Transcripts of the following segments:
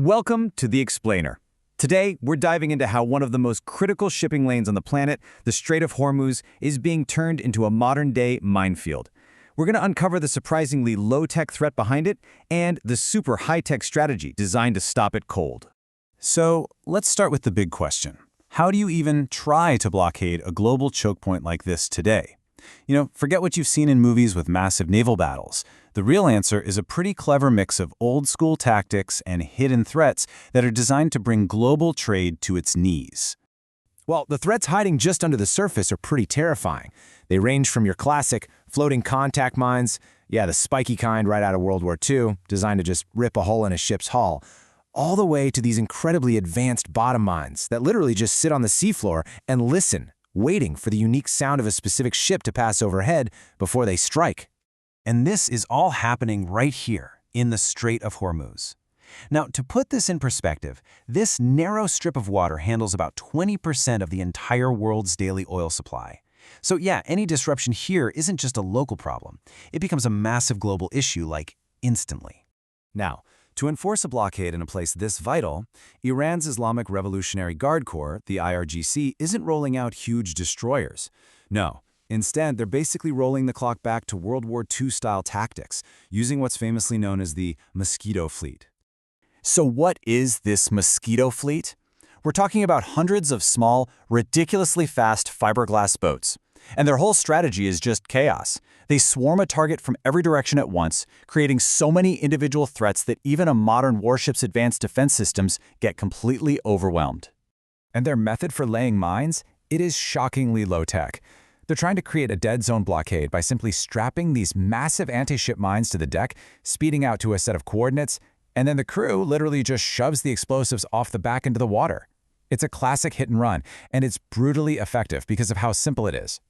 Welcome to The Explainer. Today, we're diving into how one of the most critical shipping lanes on the planet, the Strait of Hormuz, is being turned into a modern-day minefield. We're going to uncover the surprisingly low-tech threat behind it and the super high-tech strategy designed to stop it cold. So, let's start with the big question. How do you even try to blockade a global choke point like this today? Forget what you've seen in movies with massive naval battles. The real answer is a pretty clever mix of old-school tactics and hidden threats that are designed to bring global trade to its knees. Well, the threats hiding just under the surface are pretty terrifying. They range from your classic floating contact mines, the spiky kind right out of World War II, designed to just rip a hole in a ship's hull, all the way to these incredibly advanced bottom mines that literally just sit on the seafloor and listen, waiting for the unique sound of a specific ship to pass overhead before they strike. And this is all happening right here, in the Strait of Hormuz. Now, to put this in perspective, this narrow strip of water handles about 20% of the entire world's daily oil supply. So any disruption here isn't just a local problem. It becomes a massive global issue, instantly. Now, to enforce a blockade in a place this vital, Iran's Islamic Revolutionary Guard Corps, the IRGC, isn't rolling out huge destroyers. No, instead, they're basically rolling the clock back to World War II-style tactics, using what's famously known as the Mosquito Fleet. So what is this Mosquito Fleet? We're talking about hundreds of small, ridiculously fast fiberglass boats. And their whole strategy is just chaos. They swarm a target from every direction at once, creating so many individual threats that even a modern warship's advanced defense systems get completely overwhelmed. And their method for laying mines? It is shockingly low-tech. They're trying to create a dead zone blockade by simply strapping these massive anti-ship mines to the deck, speeding out to a set of coordinates, and then the crew literally just shoves the explosives off the back into the water. It's a classic hit and run, and it's brutally effective because of how simple it is.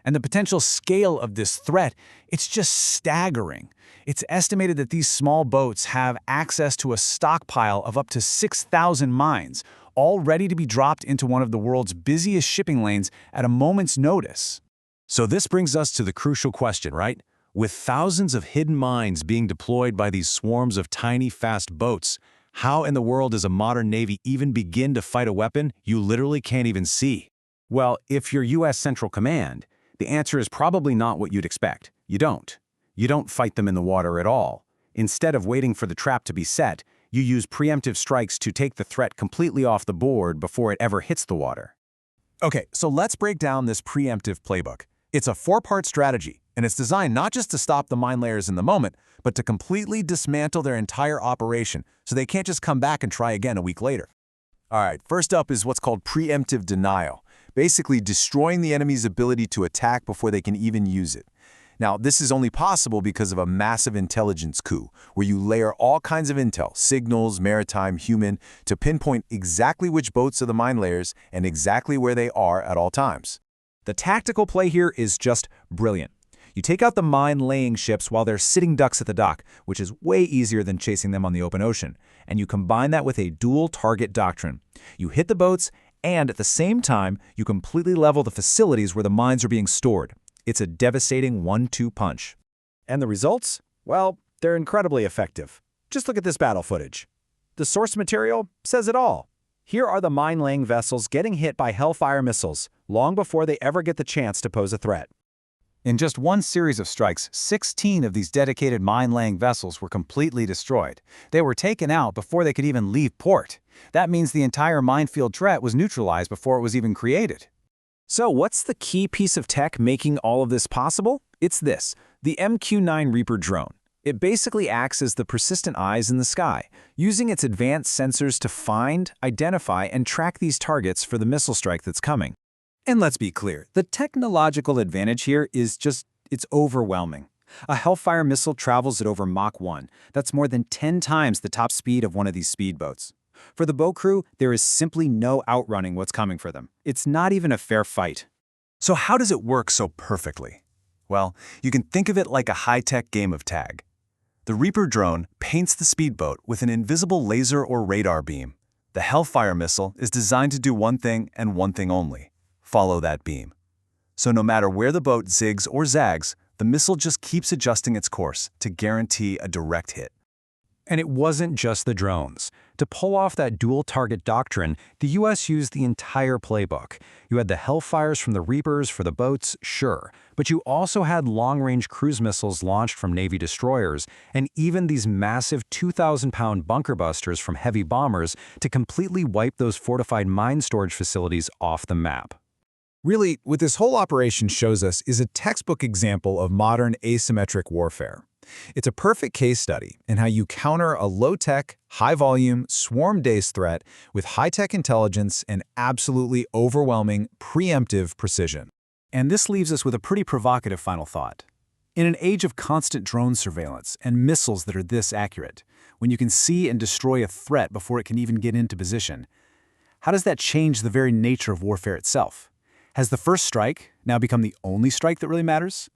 And the potential scale of this threat, it's just staggering. It's estimated that these small boats have access to a stockpile of up to 6,000 mines, all ready to be dropped into one of the world's busiest shipping lanes at a moment's notice. So this brings us to the crucial question, right? With thousands of hidden mines being deployed by these swarms of tiny, fast boats, how in the world does a modern navy even begin to fight a weapon you literally can't even see? Well, if you're U.S. Central Command, the answer is probably not what you'd expect. You don't. You don't fight them in the water at all. Instead of waiting for the trap to be set, you use preemptive strikes to take the threat completely off the board before it ever hits the water. Okay, so let's break down this preemptive playbook. It's a four-part strategy, and it's designed not just to stop the mine layers in the moment, but to completely dismantle their entire operation so they can't just come back and try again a week later. All right, first up is what's called Preemptive Denial, basically destroying the enemy's ability to attack before they can even use it. Now, this is only possible because of a massive intelligence coup, where you layer all kinds of intel, signals, maritime, human, to pinpoint exactly which boats are the mine layers and exactly where they are at all times. The tactical play here is just brilliant. You take out the mine-laying ships while they're sitting ducks at the dock, which is way easier than chasing them on the open ocean, and you combine that with a dual-target doctrine. You hit the boats, and at the same time, you completely level the facilities where the mines are being stored. It's a devastating 1-2 punch. And the results? Well, they're incredibly effective. Just look at this battle footage. The source material says it all. Here are the mine-laying vessels getting hit by Hellfire missiles, long before they ever get the chance to pose a threat. In just one series of strikes, 16 of these dedicated mine-laying vessels were completely destroyed. They were taken out before they could even leave port. That means the entire minefield threat was neutralized before it was even created. So what's the key piece of tech making all of this possible? It's this, the MQ-9 Reaper drone. It basically acts as the persistent eyes in the sky, using its advanced sensors to find, identify, and track these targets for the missile strike that's coming. And let's be clear, the technological advantage here is it's overwhelming. A Hellfire missile travels at over Mach 1. That's more than 10 times the top speed of one of these speedboats. For the boat crew, there is simply no outrunning what's coming for them. It's not even a fair fight. So how does it work so perfectly? Well, you can think of it like a high-tech game of tag. The Reaper drone paints the speedboat with an invisible laser or radar beam. The Hellfire missile is designed to do one thing and one thing only: follow that beam. So no matter where the boat zigs or zags, the missile just keeps adjusting its course to guarantee a direct hit. And it wasn't just the drones. To pull off that dual-target doctrine, the U.S. used the entire playbook. You had the Hellfires from the Reapers for the boats, sure, but you also had long-range cruise missiles launched from Navy destroyers, and even these massive 2,000-pound bunker busters from heavy bombers to completely wipe those fortified mine storage facilities off the map. Really, what this whole operation shows us is a textbook example of modern asymmetric warfare. It's a perfect case study in how you counter a low-tech, high-volume, swarm-based threat with high-tech intelligence and absolutely overwhelming preemptive precision. And this leaves us with a pretty provocative final thought. In an age of constant drone surveillance and missiles that are this accurate, when you can see and destroy a threat before it can even get into position, how does that change the very nature of warfare itself? Has the first strike now become the only strike that really matters?